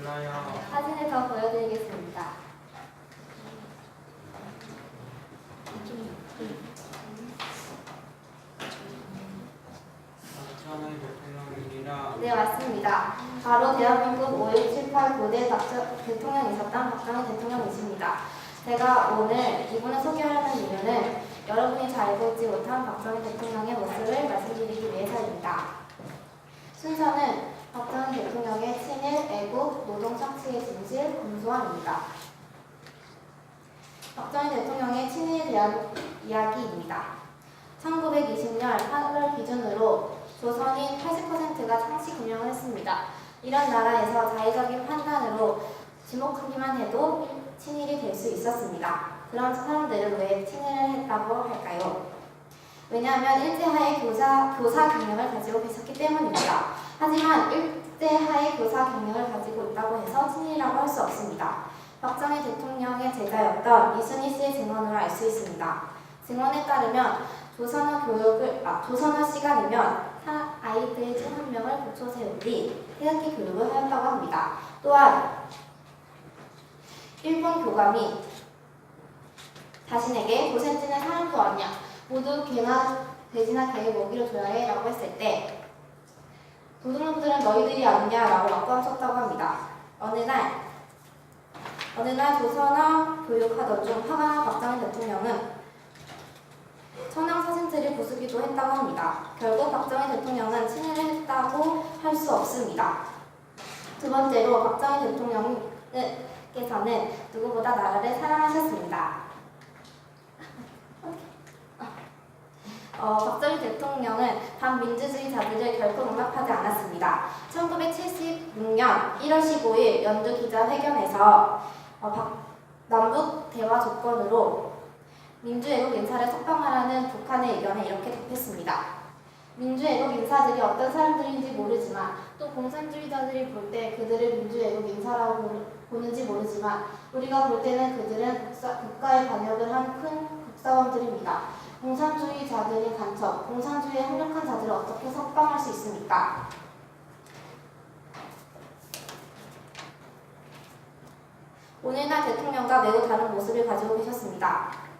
몰라요. 사진을 더 보여드리겠습니다. 박정희 대통령이라. 네, 맞습니다. 바로 대한민국 5.178 고대 대통령이셨던 박정희 대통령이십니다. 제가 오늘 이분을 소개하려는 이유는 여러분이 잘 알고 있지 못한 박정희 대통령의 모습을 말씀드리기 위해서입니다. 순서는 박정희 대통령의 친일, 애국, 노동 착취의 진실, 검소함입니다. 박정희 대통령의 친일에 대한 이야기입니다. 1920년 8월 기준으로 조선인 80%가 상시 금융을 했습니다. 이런 나라에서 자의적인 판단으로 지목하기만 해도 친일이 될 수 있었습니다. 그런 사람들은 왜 친일을 했다고 할까요? 왜냐하면 일제하에 교사 경력을 가지고 계셨기 때문입니다. 하지만 일제하에 교사 경력을 가지고 있다고 해서 친일이라고 할 수 없습니다. 박정희 대통령의 제자였던 이순희 씨의 증언으로 알 수 있습니다. 증언에 따르면 조선어 시간이면 아이들 중 한 명을 고쳐 세운 뒤 태극기 교육을 하였다고 합니다. 또한 일본 교감이 자신에게 도센지는 사람도 아니야, 모두 개나 돼지나 개를 먹이로 줘야 해 라고 했을 때 도둑놈들은 너희들이 아니냐 라고 막고함쳤다고 합니다. 어느 날 조선어 교육하던 중 화가 난 박정희 대통령은 천황 사신들을 부수기도 했다고 합니다. 결국 박정희 대통령은 친일을 했다고 할 수 없습니다. 두 번째로 박정희 대통령께서는 누구보다 나라를 사랑하셨습니다. 박정희 대통령은 반민주주의자들을 결코 용납하지 않았습니다. 1976년 1월 15일 연두 기자회견에서 남북 대화 조건으로 민주애국 인사를 석방하라는 북한의 의견에 이렇게 답했습니다. 민주애국 인사들이 어떤 사람들인지 모르지만 또 공산주의자들이 볼 때 그들을 민주애국 인사라고 보는지 모르지만 우리가 볼 때는 그들은 국가에 반역을 한 큰 국사원들입니다. 공산주의자들의 간첩, 공산주의에 협력한 자들을 어떻게 석방할 수 있습니까? 오늘날 대통령과 매우 다른 모습을 가지고 계셨습니다.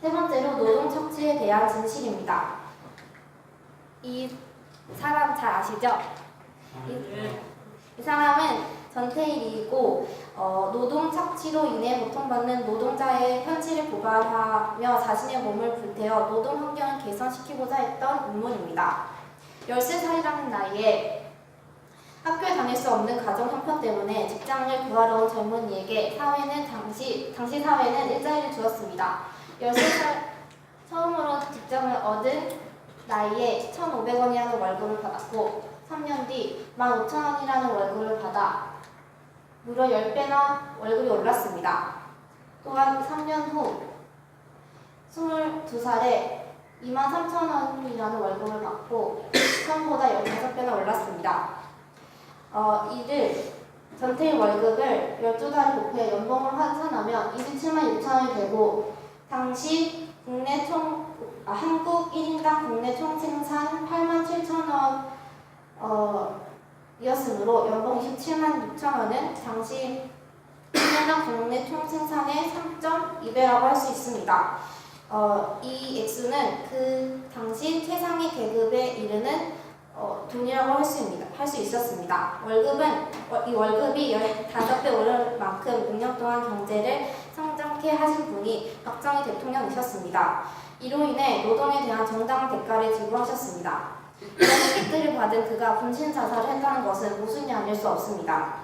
세 번째로 노동 착취에 대한 진실입니다. 이 사람 잘 아시죠? 이 사람은 전태일이고 노동 착취로 인해 고통받는 노동자의 현실을 고발하며 자신의 몸을 불태워 노동 환경을 개선시키고자 했던 인물입니다. 13살이라는 나이에 학교에 다닐 수 없는 가정 형편 때문에 직장을 구하러 온 젊은이에게 당시 사회는 일자리를 주었습니다. 13살 처음으로 직장을 얻은 나이에 1,500원이라는 월급을 받았고 3년 뒤 15,000원이라는 월급을 받아 무려 10배나 월급이 올랐습니다. 또한 3년 후 22살에 23,000원이라는 월급을 받고 처음보다 15배나 올랐습니다. 이를 전태일 월급을 12달을 곱해 연봉을 환산하면 27만 6천원이 되고 당시 한국 1인당 국내 총생산 8만 7천원 이었으므로 연봉 27만 6천원은 당시 1인당 국내 총생산의 3.2배라고 할 수 있습니다. 이 액수는 그 당시 최상위 계급에 이르는 돈이라고 할 수 있었습니다. 이 월급이 15배 오를 만큼 6년 동안 경제를 성장케 하신 분이 박정희 대통령이셨습니다. 이로 인해 노동에 대한 정당한 대가를 지불하셨습니다. 이런 혜택들을 받은 그가 분신 자살을 했다는 것은 모순이 아닐 수 없습니다.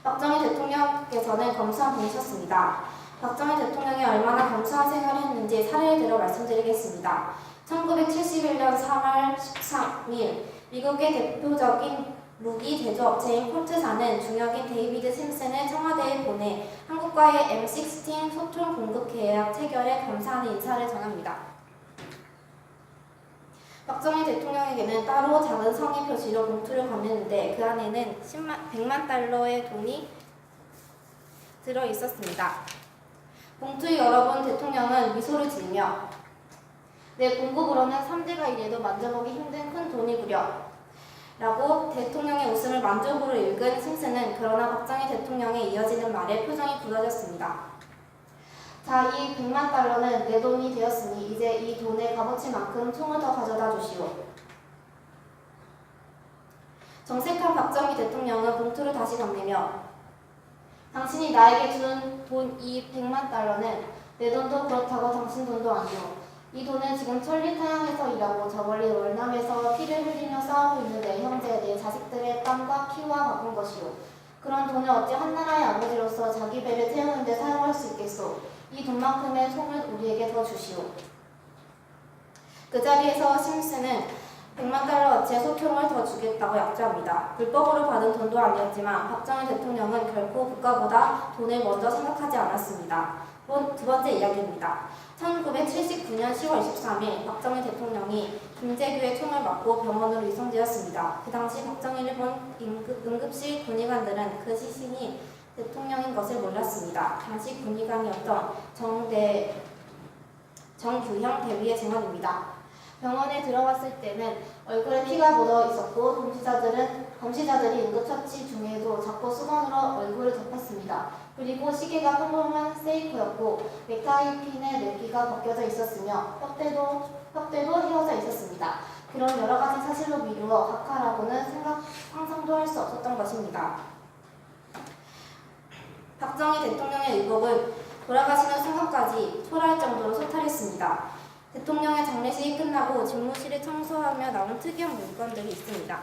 박정희 대통령께서는 검소한 분이셨습니다. 박정희 대통령이 얼마나 검소한 생활을 했는지 사례를 들어 말씀드리겠습니다. 1971년 3월 13일 미국의 대표적인 무기 제조업체인 콜트사는 중역인 데이비드 심슨을 청와대에 보내 한국과의 M16 소총 공급 계약 체결에 감사하는 인사를 전합니다. 박정희 대통령에게는 따로 작은 성의 표시로 봉투를 건넸는데 그 안에는 100만 달러의 돈이 들어 있었습니다. 봉투를 열어본 대통령은 미소를 지으며 내 공급으로는 3대가 이래도 만져보기 힘든 큰 돈이구려 라고 대통령의 웃음을 만족으로 읽은 심슨은 그러나 박정희 대통령의 이어지는 말에 표정이 굳어졌습니다. 자, 이 100만 달러는 내 돈이 되었으니 이제 이 돈의 값어치만큼 총을 더 가져다 주시오. 정색한 박정희 대통령은 봉투를 다시 건네며 당신이 나에게 준 돈 이 100만 달러는 내 돈도 그렇다고 당신 돈도 아니오. 이 돈은 지금 천리 타향에서 일하고 저 멀리 월남에서 피를 흘리며 싸우고 있는 내 형제, 내 자식들의 땀과 피와 바꾼 것이오. 그런 돈을 어찌 한나라의 아버지로서 자기 배를 태우는 데 사용할 수 있겠소. 이 돈만큼의 총을 우리에게 더 주시오. 그 자리에서 심슨은 100만 달러어치의 소총을 더 주겠다고 약조합니다. 불법으로 받은 돈도 아니었지만 박정희 대통령은 결코 국가보다 돈을 먼저 생각하지 않았습니다. 두 번째 이야기입니다. 1979년 10월 23일 박정희 대통령이 김재규의 총을 맞고 병원으로 이송되었습니다. 그 당시 박정희를 본 응급실 군의관들은 그 시신이 대통령인 것을 몰랐습니다. 당시 군의관이었던 정규형 대위의 증언입니다. 병원에 들어갔을 때는 얼굴에 피가 묻어 있었고 검시자들이 응급처치 중에도 자꾸 수건으로 얼굴을 덮었습니다. 그리고 시계가 평범한 세이프였고 넥타이 핀에 넷기가 벗겨져 있었으며 뼈대도 휘어져 있었습니다. 그런 여러 가지 사실로 미루어 각하라고는 상상도 할 수 없었던 것입니다. 박정희 대통령의 의복은 돌아가시는 순간까지 초라할 정도로 소탈했습니다. 대통령의 장례식이 끝나고 집무실을 청소하며 남은 특이한 물건들이 있습니다.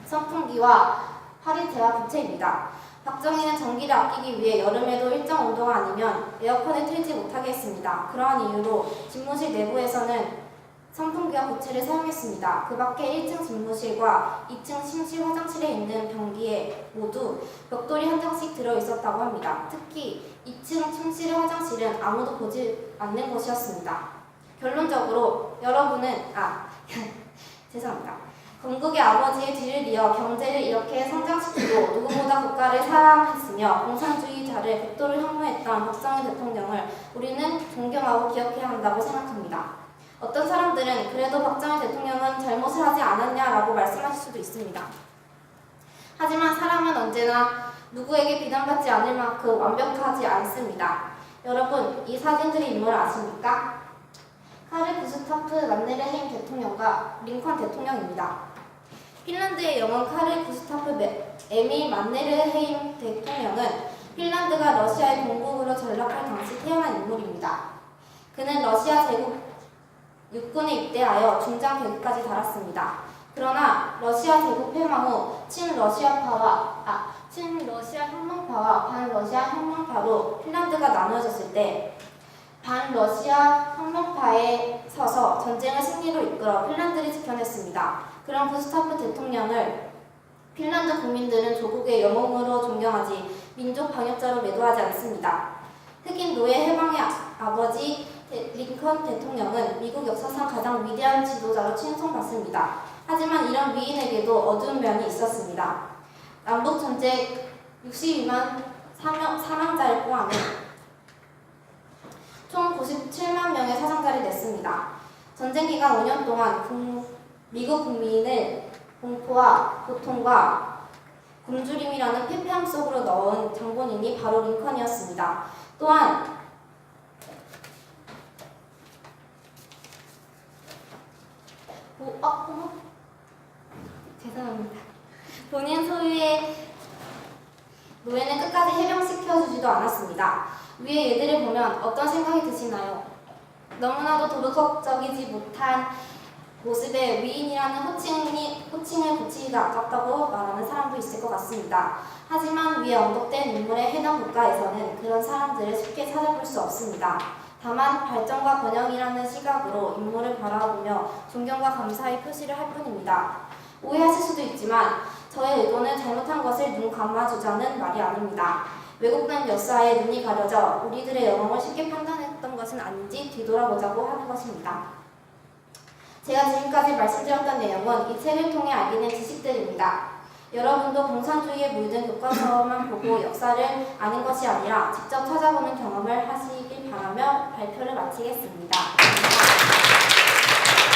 선풍기와 파리채와 부채입니다. 박정희는 전기를 아끼기 위해 여름에도 일정 온도가 아니면 에어컨을 틀지 못하게 했습니다. 그러한 이유로 집무실 내부에서는 선풍기와 부채를 사용했습니다. 그 밖에 1층 집무실과 2층 침실 화장실에 있는 변기에 모두 벽돌이 한 장씩 들어있었다고 합니다. 특히 2층 침실의 화장실은 아무도 보지 않는 곳이었습니다. 결론적으로 여러분은 죄송합니다. 건국의 아버지의 뒤를 이어 경제를 이렇게 성장시키고 누구보다 국가를 사랑했으며 공산주의자를 극도로 혐오했던 박정희 대통령을 우리는 존경하고 기억해야 한다고 생각합니다. 어떤 사람들은 그래도 박정희 대통령은 잘못을 하지 않았냐라고 말씀하실 수도 있습니다. 하지만 사람은 언제나 누구에게 비난받지 않을 만큼 완벽하지 않습니다. 여러분, 이 사진들의 인물을 아십니까? 카를 구스타프 만네르헤임 대통령과 링컨 대통령입니다. 핀란드의 영웅 카를 구스타프 에밀 만네르헤임 대통령은 핀란드가 러시아의 공국으로 전락할 당시 태어난 인물입니다. 그는 러시아 제국 육군에 입대하여 중장 계급까지 달았습니다. 그러나 러시아 제국 폐망 후 친러시아 혁명파와 반러시아 혁명파로 핀란드가 나누어졌을 때 반러시아 혁명파에 서서 전쟁을 승리로 이끌어 핀란드를 지켜냈습니다. 그런 구스타프 대통령을 핀란드 국민들은 조국의 영웅으로 존경하지 민족 방역자로 매도하지 않습니다. 흑인 노예 해방의 아버지 링컨 대통령은 미국 역사상 가장 위대한 지도자로 칭송받습니다. 하지만 이런 위인에게도 어두운 면이 있었습니다. 남북전쟁 62만 사망자를 포함해 총 97만 명의 사상자를 냈습니다. 전쟁 기간 5년 동안 미국 국민을 공포와 고통과 굶주림이라는 폐폐함 속으로 넣은 장본인이 바로 링컨이었습니다. 또한 죄송합니다. 본인 소유의 노예는 끝까지 해병시켜주지도 않았습니다. 위에 예들을 보면 어떤 생각이 드시나요? 너무나도 도덕적이지 못한 모습에 위인이라는 호칭을 붙이기가 아깝다고 말하는 사람도 있을 것 같습니다. 하지만 위에 언급된 인물의 해당 국가에서는 그런 사람들을 쉽게 찾아볼 수 없습니다. 다만 발전과 번영이라는 시각으로 인물을 바라보며 존경과 감사의 표시를 할 뿐입니다. 오해하실 수도 있지만 저의 의도는 잘못한 것을 눈 감아주자는 말이 아닙니다. 왜곡된 역사에 눈이 가려져 우리들의 영웅을 쉽게 판단했던 것은 아닌지 뒤돌아보자고 하는 것입니다. 제가 지금까지 말씀드렸던 내용은 이 책을 통해 알게 된 지식들입니다. 여러분도 공산주의에 물든 교과서만 보고 역사를 아는 것이 아니라 직접 찾아보는 경험을 하시길 바라며 발표를 마치겠습니다.